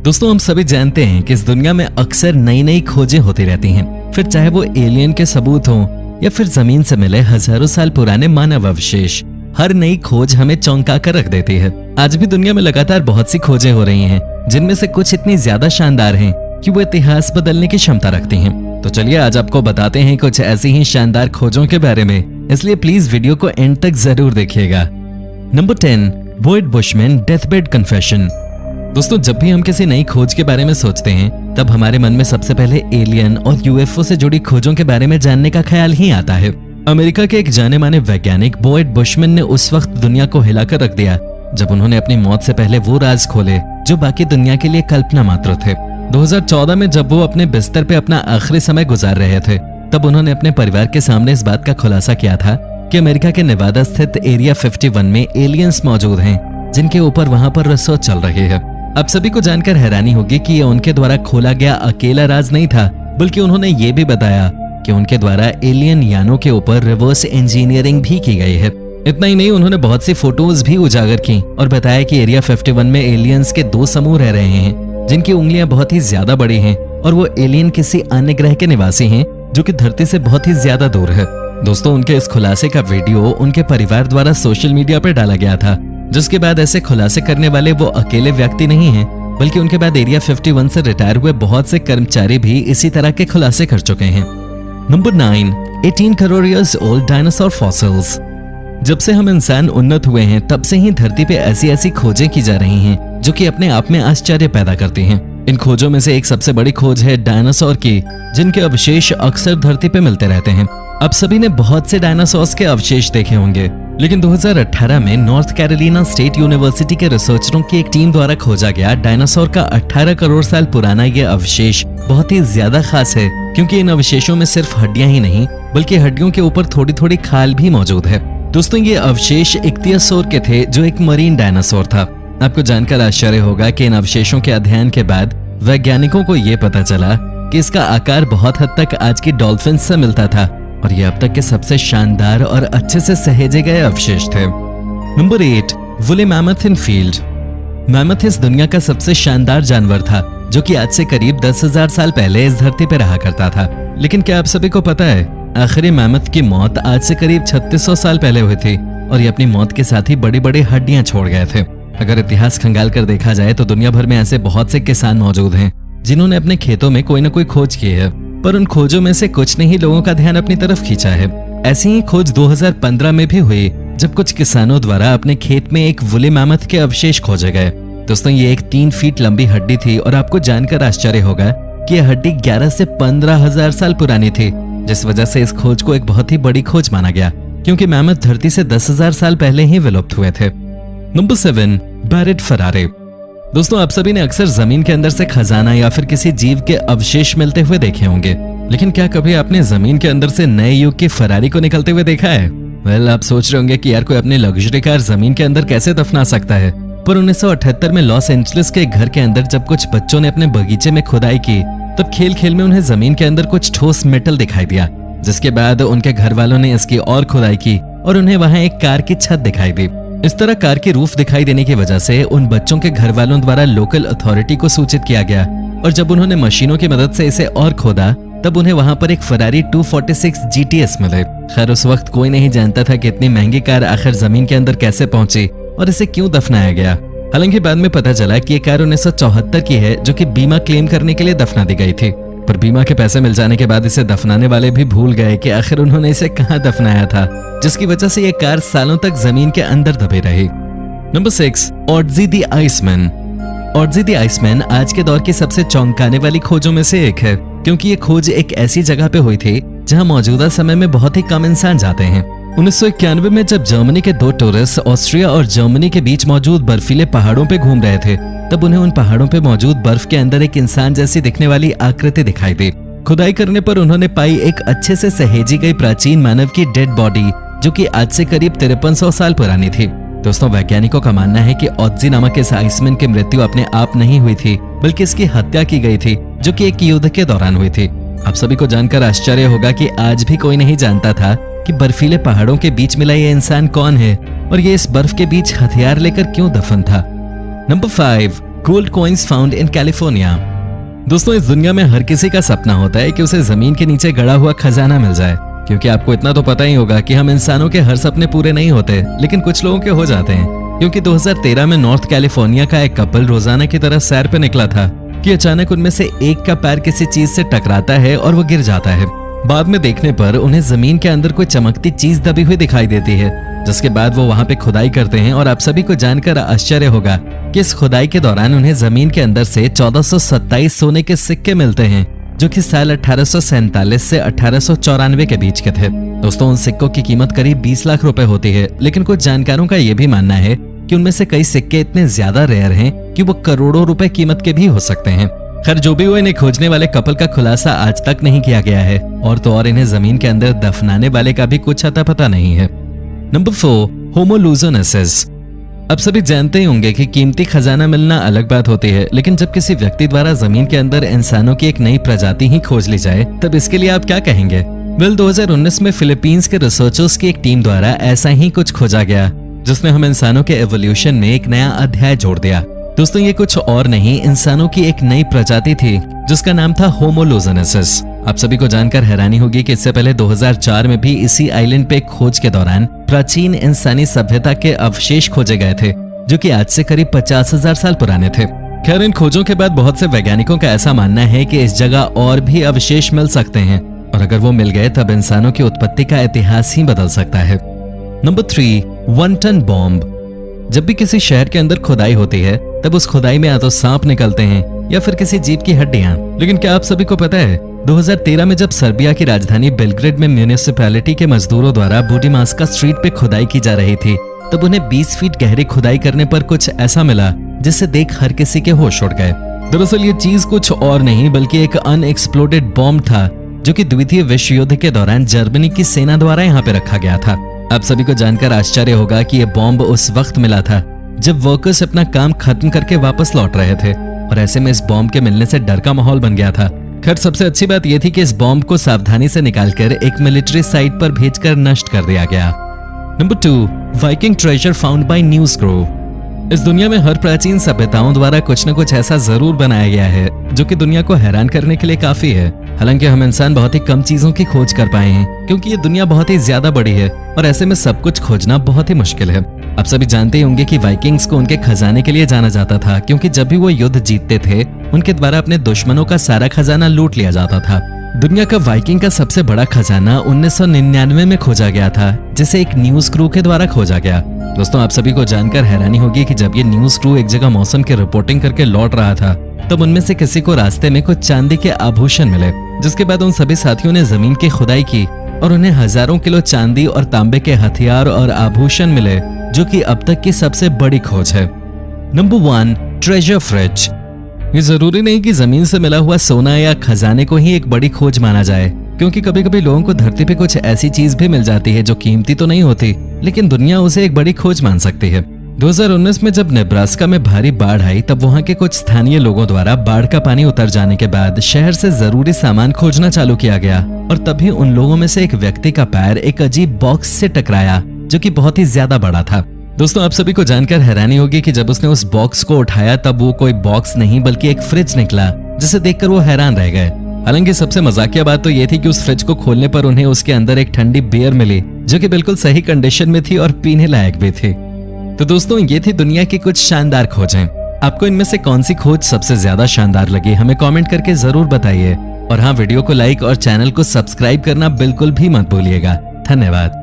दोस्तों हम सभी जानते हैं कि इस दुनिया में अक्सर नई नई खोजें होती रहती हैं, फिर चाहे वो एलियन के सबूत हों या फिर जमीन से मिले हजारों साल पुराने मानव अवशेष। हर नई खोज हमें चौंका कर रख देती है। आज भी दुनिया में लगातार बहुत सी खोजें हो रही हैं, जिनमें से कुछ इतनी ज्यादा शानदार हैं कि वो इतिहास बदलने की क्षमता रखती हैं। तो चलिए आज आपको बताते हैं कुछ ऐसी ही शानदार खोजों के बारे में, इसलिए प्लीज वीडियो को एंड तक जरूर देखिएगा। Number 10, Boyd Bushman deathbed confession. दोस्तों जब भी हम किसी नई खोज के बारे में सोचते हैं तब हमारे मन में सबसे पहले एलियन और यूएफओ से जुड़ी खोजों के बारे में जानने का ख्याल ही आता है। अमेरिका के एक जाने माने वैज्ञानिक बॉयड बुशमैन ने उस वक्त दुनिया को हिलाकर रख दिया जब उन्होंने अपनी मौत से पहले वो राज खोले जो बाकी दुनिया के लिए कल्पना मात्र थे। 2014 में जब वो अपने बिस्तर पे अपना आखिरी समय गुजार रहे थे तब उन्होंने अपने परिवार के सामने इस बात का खुलासा किया था कि अमेरिका के नेवादा स्थित एरिया 51 में एलियंस मौजूद हैं जिनके ऊपर वहां पर रिसर्च चल रही है। आप सभी को जानकर हैरानी होगी कि ये उनके द्वारा खोला गया अकेला राज नहीं था, बल्कि उन्होंने ये भी बताया कि उनके द्वारा एलियन यानों के ऊपर रिवर्स इंजीनियरिंग भी की गई है। इतना ही नहीं, उन्होंने बहुत सी फोटोज भी उजागर की और बताया कि एरिया 51 में एलियंस के 2 समूह रह रहे हैं जिनकी उंगलियां बहुत ही ज्यादा बड़ी हैं और वो एलियन किसी अन्य ग्रह के निवासी हैं जो कि धरती से बहुत ही ज्यादा दूर है। दोस्तों उनके इस खुलासे का वीडियो उनके परिवार द्वारा सोशल मीडिया पर डाला गया था, जिसके बाद ऐसे खुलासे करने वाले वो अकेले व्यक्ति नहीं हैं, बल्कि उनके बाद एरिया 51 से रिटायर हुए बहुत से कर्मचारी भी इसी तरह के खुलासे कर चुके हैं। Number 9, 18 crore years old dinosaur fossils. जब से हम इंसान उन्नत हुए हैं तब से ही धरती पे ऐसी ऐसी खोजें की जा रही हैं जो कि अपने आप में आश्चर्य पैदा करती हैं। इन खोजों में से एक सबसे बड़ी खोज है डायनासोर की, जिनके अवशेष अक्सर धरती पे मिलते रहते हैं। अब सभी ने बहुत से डायनासोर्स के अवशेष देखे होंगे, लेकिन 2018 में नॉर्थ कैरोलिना स्टेट यूनिवर्सिटी के रिसर्चरों की एक टीम द्वारा खोजा गया डायनासोर का 18 करोड़ साल पुराना ये अवशेष बहुत ही ज्यादा खास है, क्योंकि इन अवशेषों में सिर्फ हड्डियां ही नहीं बल्कि हड्डियों के ऊपर थोड़ी थोड़ी खाल भी मौजूद है। दोस्तों ये अवशेष इक्तियोसौर के थे, जो एक मरीन डायनासोर था। आपको जानकर आश्चर्य होगा कि इन अवशेषों के अध्ययन के बाद वैज्ञानिकों को ये पता चला कि इसका आकार बहुत हद तक आज की डॉल्फिन से मिलता था और ये अब तक के सबसे शानदार और अच्छे से सहेजे गए अवशेष थे। नंबर 8, वुली मैमथ इन फील्ड। मैमथ इस दुनिया का सबसे शानदार जानवर था जो कि आज से करीब 10,000 साल पहले इस धरती पर रहा करता था। लेकिन क्या आप सभी को पता है आखिरी मैमथ की मौत आज से करीब 3600 साल पहले हुई थी और ये अपनी मौत के साथ ही बड़ी बड़ी हड्डियां छोड़ गए थे। अगर इतिहास खंगाल कर देखा जाए तो दुनिया भर में ऐसे बहुत से किसान मौजूद हैं जिन्होंने अपने खेतों में कोई न कोई खोज की है, पर उन खोजों में से कुछ ने ही लोगों का ध्यान अपनी तरफ खींचा है। ऐसी ही खोज 2015 में भी हुई जब कुछ किसानों द्वारा अपने खेत में एक वुली मैमथ के अवशेष खोजे गए। दोस्तों ये एक 3 फीट लंबी हड्डी थी और आपको जानकर आश्चर्य होगा कि यह हड्डी 11 से 15,000 साल पुरानी थी, जिस वजह से इस खोज को एक बहुत ही बड़ी खोज माना गया, क्योंकि मैमथ धरती से 10,000 साल पहले ही विलुप्त हुए थे। नंबर 7, बैरेट फरारे। दोस्तों आप सभी ने अक्सर जमीन के अंदर से खजाना या फिर किसी जीव के अवशेष मिलते हुए देखे होंगे, लेकिन क्या कभी आपने जमीन के अंदर से नए युग की फरारी को निकलते हुए देखा है? वेल, आप सोच रहे होंगे कि यार कोई अपनी लग्जरी कार जमीन के अंदर कैसे दफना सकता है, पर 1978 में लॉस एंजलिस के एक घर के अंदर जब कुछ बच्चों ने अपने बगीचे में खुदाई की तब खेल खेल में उन्हें जमीन के अंदर कुछ ठोस मेटल दिखाई दिया, जिसके बाद उनके घर वालों ने इसकी और खुदाई की और उन्हें वहां एक कार की छत दिखाई दी। इस तरह कार की रूफ दिखाई देने की वजह से उन बच्चों के घर वालों द्वारा लोकल अथॉरिटी को सूचित किया गया और जब उन्होंने मशीनों की मदद से इसे और खोदा तब उन्हें वहां पर एक फरारी 246 GTS मिले। खैर उस वक्त कोई नहीं जानता था कि इतनी महंगी कार आखिर जमीन के अंदर कैसे पहुंची और इसे क्यों दफनाया गया। हालांकि बाद में पता चला कि ये कार 1974 की है, जो कि बीमा क्लेम करने के लिए दफना दी गई थी, पर बीमा के पैसे मिल जाने के बाद इसे दफनाने वाले भी भूल गए कि आखिर उन्होंने इसे कहां दफनाया था, जिसकी वजह से ये कार सालों तक जमीन के अंदर दबी रही। Number 6, Otzi the iceman. Otzi the iceman आज के दौर की सबसे चौंकाने वाली खोजों में से एक है, क्योंकि ये खोज एक ऐसी जगह पे हुई थी जहां मौजूदा समय में बहुत ही कम इंसान जाते हैं। 1991 में जब जर्मनी के 2 टूरिस्ट ऑस्ट्रिया और जर्मनी के बीच मौजूद बर्फीले पहाड़ों पे घूम रहे थे तब उन्हें उन पहाड़ों पे मौजूद बर्फ के अंदर एक इंसान जैसी दिखने वाली आकृति दिखाई दी। खुदाई करने पर उन्होंने पाई एक अच्छे से सहेजी गई प्राचीन मानव की डेड बॉडी, जो कि आज से करीब 5300 साल पुरानी थी। दोस्तों वैज्ञानिकों का मानना है कि ऑड्जी नामक इस आइसमैन की मृत्यु अपने आप नहीं हुई थी, बल्कि इसकी हत्या की गई थी, जो कि एक युद्ध के दौरान हुई थी। आप सभी को जानकर आश्चर्य होगा कि आज भी कोई नहीं जानता था कि बर्फीले पहाड़ों के बीच मिला ये इंसान कौन है और ये इस बर्फ के बीच हथियार लेकर क्यों दफन था। Number 5, gold coins found in California. दोस्तों, इस दुनिया में हर किसी का सपना होता है कि उसे जमीन के नीचे गड़ा हुआ खजाना मिल जाए, क्योंकि आपको इतना तो पता ही होगा कि हम इंसानों के हर सपने पूरे नहीं होते, लेकिन कुछ लोगों के हो जाते हैं। क्योंकि 2013 में नॉर्थ कैलिफोर्निया का एक कपल रोजाना की तरह सैर पे निकला था कि अचानक उनमें से एक का पैर किसी चीज से टकराता है और वो गिर जाता है। बाद में देखने पर उन्हें जमीन के अंदर कोई चमकती चीज दबी हुई दिखाई देती है, जिसके बाद वो वहां पे खुदाई करते हैं और आप सभी को जानकर आश्चर्य होगा कि इस खुदाई के दौरान उन्हें जमीन के अंदर से 1427 सोने के सिक्के मिलते हैं, जो कि साल 1847 से 1894 के बीच के थे। दोस्तों, उन सिक्कों की कीमत करीब 20 लाख रुपए होती है, लेकिन कुछ जानकारों का यह भी मानना है कि उनमें से कई सिक्के इतने ज्यादा रेयर हैं कि वो करोड़ों रुपए कीमत के भी हो सकते हैं। खैर, जो भी हो, इन्हें खोजने वाले कपल का खुलासा आज तक नहीं किया गया है, और तो और इन्हें जमीन के अंदर दफनाने वाले का भी कुछ अता पता नहीं है। नंबर 4, होमो लुजोनेसिस। अब सभी जानते ही होंगे कि कीमती खजाना मिलना अलग बात होती है, लेकिन जब किसी व्यक्ति द्वारा जमीन के अंदर इंसानों की एक नई प्रजाति ही खोज ली जाए, तब इसके लिए आप क्या कहेंगे? 2019 में फिलीपींस के रिसर्चर्स की एक टीम द्वारा ऐसा ही कुछ खोजा गया, जिसने हम इंसानों के एवोल्यूशन में एक नया अध्याय जोड़ दिया। दोस्तों, ये कुछ और नहीं, इंसानों की एक नई प्रजाति थी जिसका नाम था होमो लुजोनेसिस। आप सभी को जानकर हैरानी होगी कि इससे पहले 2004 में भी इसी आइलैंड पे खोज के दौरान प्राचीन इंसानी सभ्यता के अवशेष खोजे गए थे, जो कि आज से करीब 50,000 साल पुराने थे। खैर, इन खोजों के बाद बहुत से वैज्ञानिकों का ऐसा मानना है कि इस जगह और भी अवशेष मिल सकते हैं, और अगर वो मिल गए तब इंसानों की उत्पत्ति का इतिहास ही बदल सकता है। Number 3, 1 ton bomb. जब भी किसी शहर के अंदर खुदाई होती है, तब उस खुदाई में या तो सांप निकलते हैं या फिर किसी जीव की हड्डियां। लेकिन क्या आप सभी को पता है, 2013 में जब सर्बिया की राजधानी बेलग्रेड में म्यूनिसिपैलिटी के मजदूरों द्वारा बुडिमास्का स्ट्रीट पे खुदाई की जा रही थी, तब उन्हें 20 फीट गहरी खुदाई करने पर कुछ ऐसा मिला जिसे देख हर किसी के होश उड़ गए। दरअसल ये चीज कुछ और नहीं बल्कि एक अनएक्सप्लोडेड बॉम्ब था, जो कि द्वितीय विश्व युद्ध के दौरान जर्मनी की सेना द्वारा यहाँ पे रखा गया था। आप सभी को जानकर आश्चर्य होगा कि ये बॉम्ब उस वक्त मिला था जब वर्कर्स अपना काम खत्म करके वापस लौट रहे थे, और ऐसे में इस बॉम्ब के मिलने से डर का माहौल बन गया था। खैर, सबसे अच्छी बात यह थी कि इस बॉम्ब को सावधानी से निकालकर एक मिलिट्री साइट पर भेजकर नष्ट कर दिया गया। Number 2, Viking treasure found by news crew. इस दुनिया में हर प्राचीन सभ्यताओं द्वारा कुछ न कुछ ऐसा जरूर बनाया गया है जो कि दुनिया को हैरान करने के लिए काफी है। हालांकि हम इंसान बहुत ही कम चीजों की खोज कर पाए हैं, क्योंकि ये दुनिया बहुत ही ज्यादा बड़ी है और ऐसे में सब कुछ खोजना बहुत ही मुश्किल है। आप सभी जानते ही होंगे कि वाइकिंग्स को उनके खजाने के लिए जाना जाता था, क्योंकि जब भी वो युद्ध जीतते थे, उनके द्वारा अपने दुश्मनों का सारा खजाना लूट लिया जाता था। दुनिया का वाइकिंग का सबसे बड़ा खजाना 1999 में खोजा गया था, जिसे एक न्यूज़ क्रू के द्वारा खोजा गया। दोस्तों, आप सभी को जानकर हैरानी होगी कि जब ये न्यूज़ क्रू एक जगह मौसम की रिपोर्टिंग करके लौट रहा था, तब उनमें से किसी को रास्ते में कुछ चांदी के आभूषण मिले, जिसके बाद उन सभी साथियों ने जमीन की खुदाई की और उन्हें हजारों किलो चांदी और तांबे के हथियार और आभूषण मिले, जो कि अब तक की सबसे बड़ी खोज है। Number 1, treasure fridge. ये जरूरी नहीं कि जमीन से मिला हुआ सोना या खजाने को ही एक बड़ी खोज माना जाए, क्योंकि कभी कभी लोगों को धरती पे कुछ ऐसी चीज भी मिल जाती है जो कीमती तो नहीं होती, लेकिन दुनिया उसे एक बड़ी खोज मान सकती है। 2019 में जब नेब्रास्का में भारी बाढ़ आई, तब वहां के कुछ स्थानीय लोगों द्वारा बाढ़ का पानी उतर जाने के बाद शहर से जरूरी सामान खोजना चालू किया गया, और तभी उन लोगों में से एक व्यक्ति का पैर एक अजीब बॉक्स से टकराया, जो कि बहुत ही ज्यादा बड़ा था। दोस्तों, आप सभी को जानकर हैरानी होगी कि जब उसने उस बॉक्स को उठाया, तब वो कोई बॉक्स नहीं बल्कि एक फ्रिज निकला, जिसे देखकर वो हैरान रह गए। हालांकि सबसे मजाकिया बात तो ये थी कि उस फ्रिज को खोलने पर उन्हें उसके अंदर एक ठंडी बियर मिली, जो कि बिल्कुल सही कंडीशन में थी और पीने लायक भी थी। तो दोस्तों, ये थी दुनिया की कुछ शानदार खोजें। आपको इनमें से कौन सी खोज सबसे ज्यादा शानदार लगी, हमें कमेंट करके जरूर बताइए। और हाँ, वीडियो को लाइक और चैनल को सब्सक्राइब करना बिल्कुल भी मत भूलिएगा। धन्यवाद।